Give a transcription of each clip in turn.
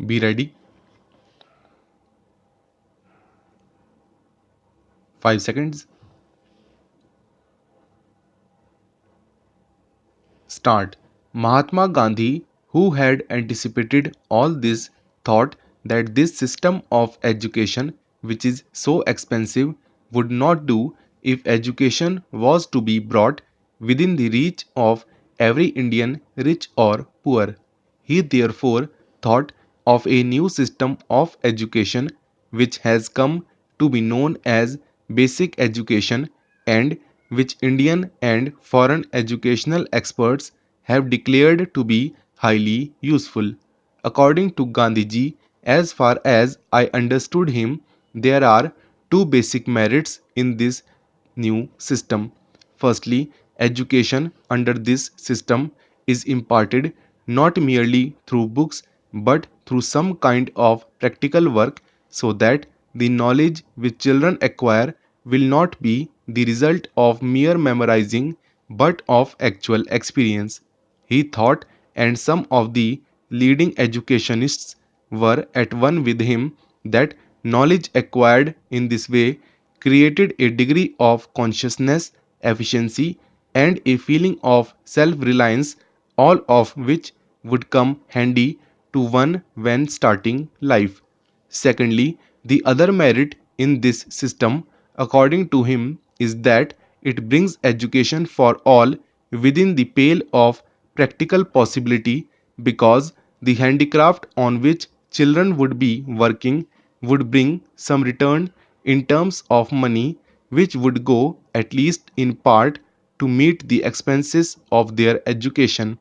Be ready. 5 seconds. Start. Mahatma Gandhi, who had anticipated all this, thought that this system of education, which is so expensive, would not do if education was to be brought within the reach of every Indian, rich or poor. He therefore thought of a new system of education which has come to be known as basic education and which Indian and foreign educational experts have declared to be highly useful. According to Gandhiji, as far as I understood him, there are two basic merits in this new system. Firstly, education under this system is imparted not merely through books but through some kind of practical work so that the knowledge which children acquire will not be the result of mere memorizing but of actual experience. He thought, and some of the leading educationists were at one with him, that knowledge acquired in this way created a degree of consciousness, efficiency, and a feeling of self reliance, all of which would come handy to one when starting life. Secondly, the other merit in this system, according to him, is that it brings education for all within the pale of practical possibility because the handicraft on which children would be working would bring some return in terms of money which would go at least in part to meet the expenses of their education.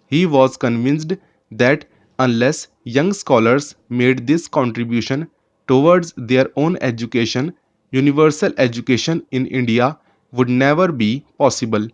He was convinced that unless young scholars made this contribution towards their own education, universal education in India would never be possible.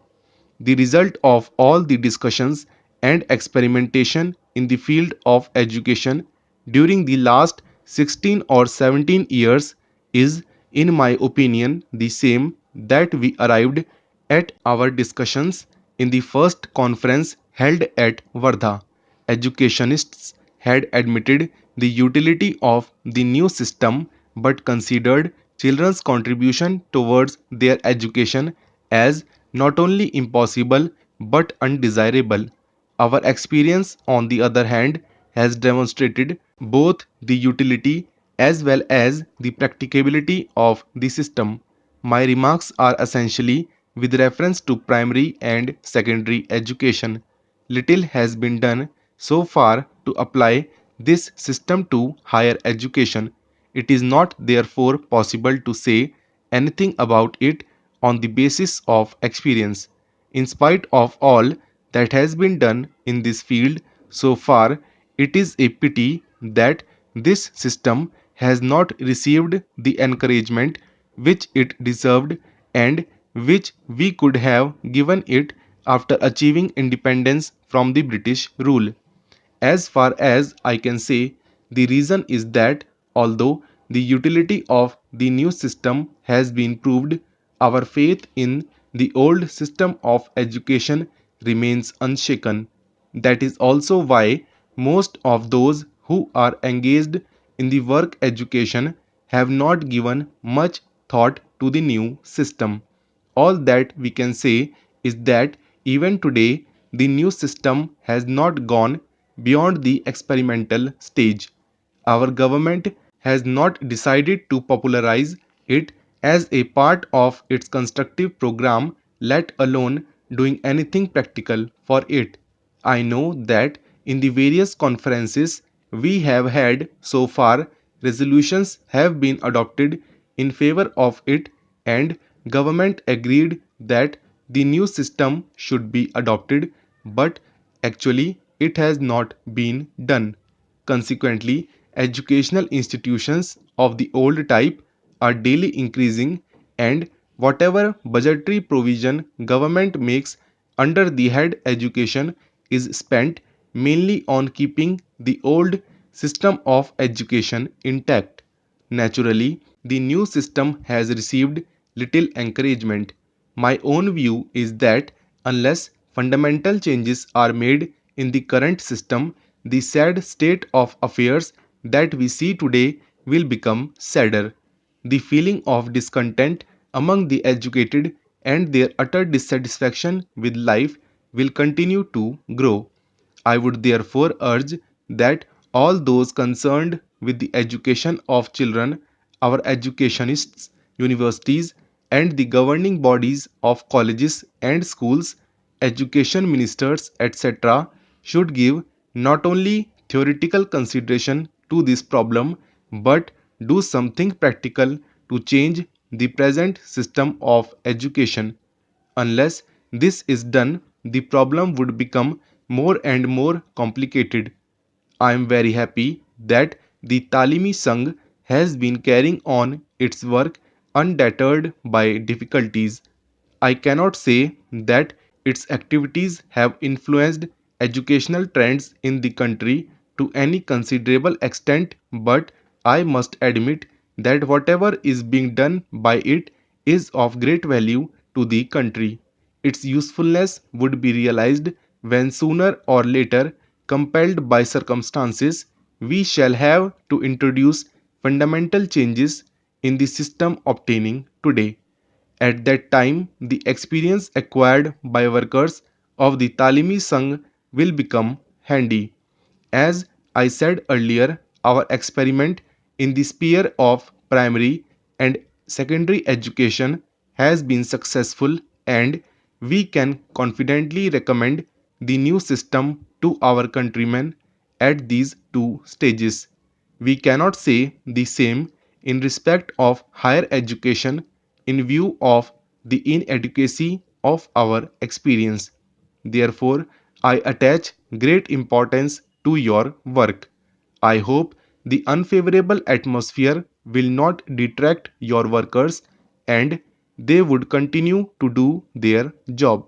The result of all the discussions and experimentation in the field of education during the last 16 or 17 years is, in my opinion, the same that we arrived at our discussions in the first conference held at Wardha. Educationists had admitted the utility of the new system but considered children's contribution towards their education as not only impossible but undesirable. Our experience, on the other hand, has demonstrated both the utility as well as the practicability of the system. My remarks are essentially with reference to primary and secondary education. Little has been done so far to apply this system to higher education. It is not therefore possible to say anything about it on the basis of experience. In spite of all that has been done in this field so far, it is a pity that this system has not received the encouragement which it deserved and which we could have given it after achieving independence from the British rule. As far as I can say, the reason is that although the utility of the new system has been proved, our faith in the old system of education remains unshaken. That is also why most of those who are engaged in the work education have not given much thought to the new system. All that we can say is that even today the new system has not gone beyond the experimental stage. Our government has not decided to popularize it as a part of its constructive program, let alone doing anything practical for it. I know that in the various conferences we have had so far, resolutions have been adopted in favor of it and government agreed that the new system should be adopted, but actually it has not been done. Consequently, educational institutions of the old type are daily increasing and whatever budgetary provision government makes under the head education is spent mainly on keeping the old system of education intact. Naturally, the new system has received little encouragement. My own view is that unless fundamental changes are made in the current system, the sad state of affairs that we see today will become sadder. The feeling of discontent among the educated and their utter dissatisfaction with life will continue to grow. I would therefore urge that all those concerned with the education of children, our educationists, universities, and the governing bodies of colleges and schools, education ministers, etc., should give not only theoretical consideration to this problem but do something practical to change the present system of education. Unless this is done, the problem would become more and more complicated. I am very happy that the Talimi Sangh has been carrying on its work undeterred by difficulties. I cannot say that its activities have influenced educational trends in the country to any considerable extent, but I must admit that whatever is being done by it is of great value to the country. Its usefulness would be realized when sooner or later, compelled by circumstances, we shall have to introduce fundamental changes in the system obtaining today. At that time, the experience acquired by workers of the Talimi Sangh will become handy. As I said earlier, our experiment in the sphere of primary and secondary education has been successful, and we can confidently recommend the new system to our countrymen at these two stages. We cannot say the same in respect of higher education in view of the inadequacy of our experience. Therefore, I attach great importance to your work. I hope the unfavorable atmosphere will not detract your workers and they would continue to do their job.